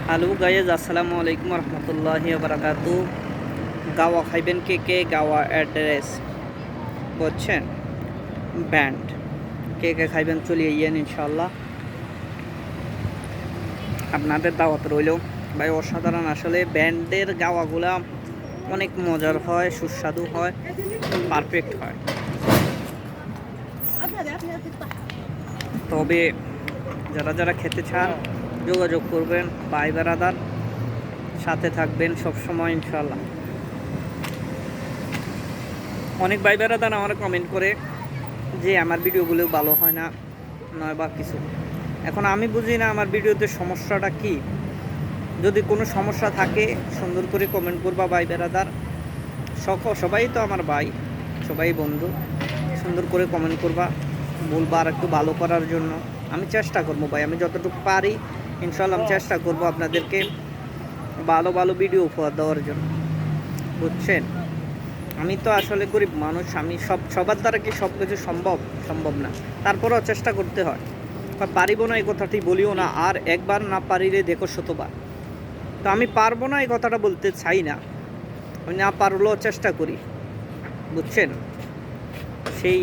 Hello guys, আসসালামু আলাইকুম রহমতুল্লাহি বারাকাতু। গাওয়া খাইবেন কে গাওয়া অ্যাড্রেস বুঝছেন? ব্যান্ড কে খাইবেন চলিয়ে ইয়েন ইনশাল্লাহ, আপনাদের দাওয়াত রইল। ভাই অসাধারণ, আসলে ব্যান্ডের গাওয়াগুলা অনেক মজার হয়, সুস্বাদু হয়, পারফেক্ট হয়। তবে যারা যারা খেতে চান যোগাযোগ করবেন, ভাই বেরাদার সাথে থাকবেন সবসময় ইনশাল্লাহ। অনেক ভাই বেরাদার আমার কমেন্ট করে যে আমার ভিডিওগুলো ভালো হয় না, নয় বা কিছু। এখন আমি বুঝি না আমার ভিডিওতে সমস্যাটা কি। যদি কোনো সমস্যা থাকে সুন্দর করে কমেন্ট করবা ভাই বেরাদার। সবাই তো আমার ভাই, সবাই বন্ধু। সুন্দর করে কমেন্ট করবা, বলবা আর একটু ভালো করার জন্য। আমি চেষ্টা করবো ভাই, আমি যতটুকু পারি ইনশাল্লাহ আমি চেষ্টা করবো আপনাদেরকে ভালো ভালো ভিডিও উপহার দেওয়ার জন্য, বুঝছেন? আমি তো আসলে গরিব মানুষ, আমি সবার দ্বারা কি সব কিছু সম্ভব না। তারপরেও চেষ্টা করতে হয়। পারিব না এই কথাটি বলিও না, আর একবার না পারিলে দেখো শতবার। তো আমি পারবো না এই কথাটা বলতে চাই না, আমি না পারলেও চেষ্টা করি, বুঝছেন? সেই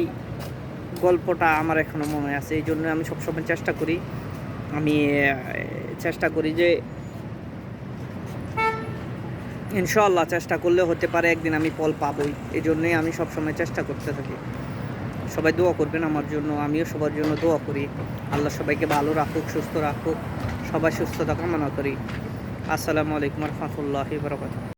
গল্পটা আমার এখনও মনে আছে, এই জন্য আমি সবসময় চেষ্টা করি। আমি চেষ্টা করি যে ইনশাআল্লাহ চেষ্টা করলে হতে পারে একদিন আমি ফল পাবই। এই জন্যই আমি সবসময় চেষ্টা করতে থাকি। সবাই দোয়া করবেন আমার জন্য, আমিও সবার জন্য দোয়া করি। আল্লাহ সবাইকে ভালো রাখুক, সুস্থ রাখুক, সবাই সুস্থতা কামনা করি। আসসালামু আলাইকুম রহমতুল্লাহি বারাকাতুহু।